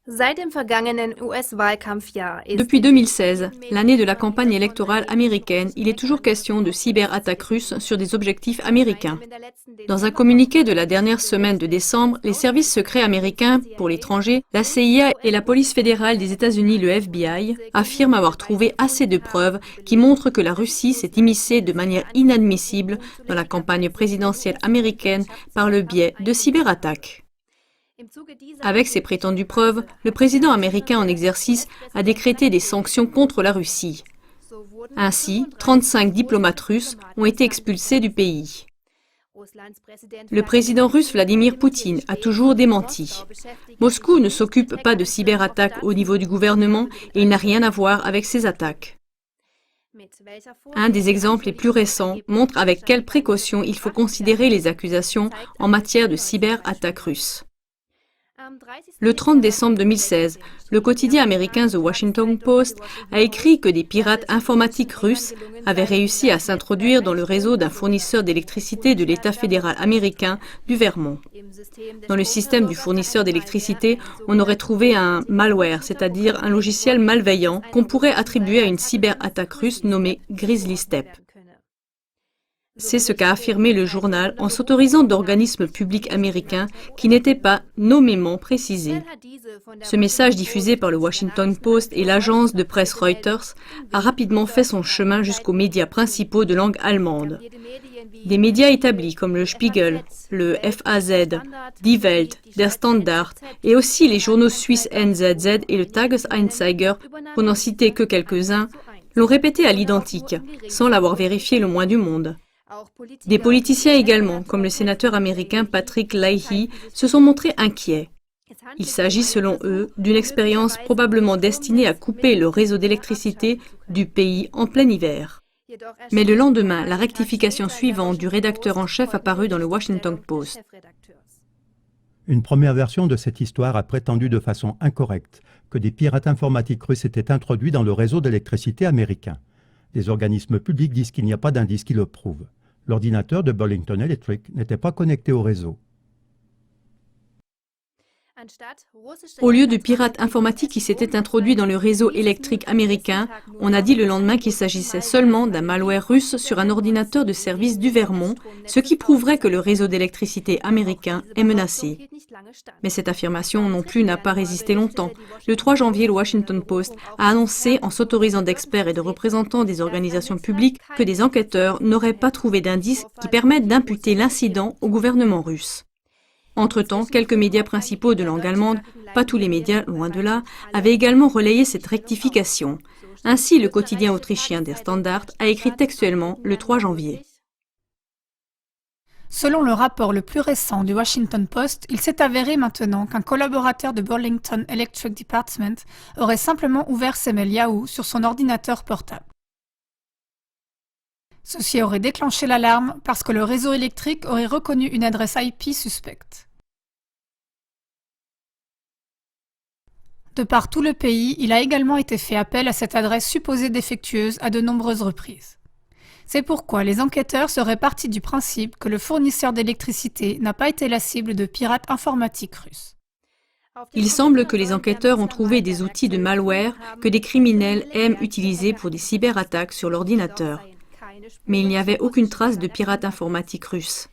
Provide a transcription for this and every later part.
Depuis 2016, l'année de la campagne électorale américaine, il est toujours question de cyberattaques russes sur des objectifs américains. Dans un communiqué de la dernière semaine de décembre, les services secrets américains pour l'étranger, la CIA et la police fédérale des États-Unis, le FBI, affirment avoir trouvé assez de preuves qui montrent que la Russie s'est immiscée de manière inadmissible dans la campagne présidentielle américaine par le biais de cyberattaques. Avec ces prétendues preuves, le président américain en exercice a décrété des sanctions contre la Russie. Ainsi, 35 diplomates russes ont été expulsés du pays. Le président russe Vladimir Poutine a toujours démenti. Moscou ne s'occupe pas de cyberattaques au niveau du gouvernement et il n'a rien à voir avec ces attaques. Un des exemples les plus récents montre avec quelles précautions il faut considérer les accusations en matière de cyberattaques russes. Le 30 décembre 2016, le quotidien américain The Washington Post a écrit que des pirates informatiques russes avaient réussi à s'introduire dans le réseau d'un fournisseur d'électricité de l'État fédéral américain du Vermont. Dans le système du fournisseur d'électricité, on aurait trouvé un malware, c'est-à-dire un logiciel malveillant qu'on pourrait attribuer à une cyberattaque russe nommée Grizzly Steppe. C'est ce qu'a affirmé le journal en s'autorisant d'organismes publics américains qui n'étaient pas nommément précisés. Ce message diffusé par le Washington Post et l'agence de presse Reuters a rapidement fait son chemin jusqu'aux médias principaux de langue allemande. Des médias établis comme le Spiegel, le FAZ, Die Welt, Der Standard et aussi les journaux suisses NZZ et le Tages-Anzeiger, pour n'en citer que quelques-uns, l'ont répété à l'identique, sans l'avoir vérifié le moins du monde. Des politiciens également, comme le sénateur américain Patrick Leahy, se sont montrés inquiets. Il s'agit, selon eux, d'une expérience probablement destinée à couper le réseau d'électricité du pays en plein hiver. Mais le lendemain, la rectification suivante du rédacteur en chef apparut dans le Washington Post. Une première version de cette histoire a prétendu de façon incorrecte que des pirates informatiques russes étaient introduits dans le réseau d'électricité américain. Des organismes publics disent qu'il n'y a pas d'indices qui le prouvent. L'ordinateur de Burlington Electric n'était pas connecté au réseau. Au lieu de pirates informatiques qui s'étaient introduits dans le réseau électrique américain, on a dit le lendemain qu'il s'agissait seulement d'un malware russe sur un ordinateur de service du Vermont, ce qui prouverait que le réseau d'électricité américain est menacé. Mais cette affirmation non plus n'a pas résisté longtemps. Le 3 janvier, le Washington Post a annoncé, en s'autorisant d'experts et de représentants des organisations publiques, que des enquêteurs n'auraient pas trouvé d'indices qui permettent d'imputer l'incident au gouvernement russe. Entre-temps, quelques médias principaux de langue allemande, pas tous les médias, loin de là, avaient également relayé cette rectification. Ainsi, le quotidien autrichien Der Standard a écrit textuellement le 3 janvier. Selon le rapport le plus récent du Washington Post, il s'est avéré maintenant qu'un collaborateur de Burlington Electric Department aurait simplement ouvert ses mails Yahoo sur son ordinateur portable. Ceci aurait déclenché l'alarme parce que le réseau électrique aurait reconnu une adresse IP suspecte. De par tout le pays, il a également été fait appel à cette adresse supposée défectueuse à de nombreuses reprises. C'est pourquoi les enquêteurs seraient partis du principe que le fournisseur d'électricité n'a pas été la cible de pirates informatiques russes. Il semble que les enquêteurs ont trouvé des outils de malware que des criminels aiment utiliser pour des cyberattaques sur l'ordinateur. Mais il n'y avait aucune trace de pirates informatiques russes.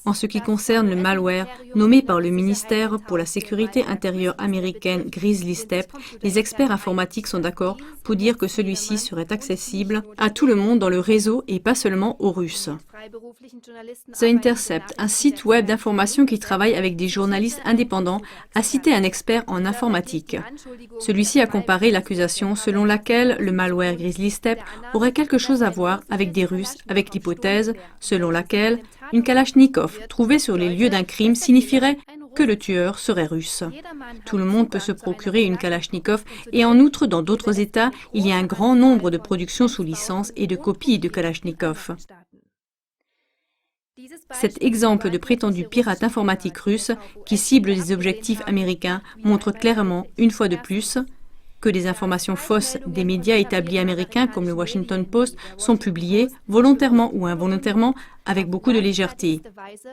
En ce qui concerne le malware, nommé par le ministère pour la sécurité intérieure américaine Grizzly Steppe, les experts informatiques sont d'accord pour dire que celui-ci serait accessible à tout le monde dans le réseau et pas seulement aux Russes. The Intercept, un site web d'information qui travaille avec des journalistes indépendants, a cité un expert en informatique. Celui-ci a comparé l'accusation selon laquelle le malware Grizzly Steppe aurait quelque chose à voir avec des Russes, avec l'hypothèse selon laquelle une Kalachnikov trouvée sur les lieux d'un crime signifierait que le tueur serait russe. Tout le monde peut se procurer une Kalachnikov et en outre, dans d'autres États, il y a un grand nombre de productions sous licence et de copies de Kalachnikov. Cet exemple de prétendu pirate informatique russe qui cible des objectifs américains montre clairement, une fois de plus, que des informations fausses des médias établis américains comme le Washington Post sont publiées, volontairement ou involontairement, avec beaucoup de légèreté.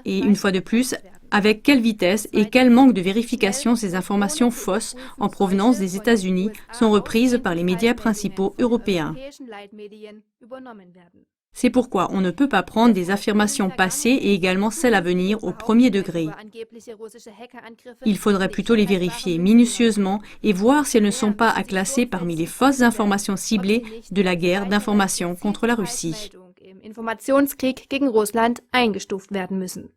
Et une fois de plus, avec quelle vitesse et quel manque de vérification ces informations fausses en provenance des États-Unis sont reprises par les médias principaux européens. C'est pourquoi on ne peut pas prendre des affirmations passées et également celles à venir au premier degré. Il faudrait plutôt les vérifier minutieusement et voir si elles ne sont pas à classer parmi les fausses informations ciblées de la guerre d'information contre la Russie. Informationskrieg gegen Russland eingestuft werden müssen.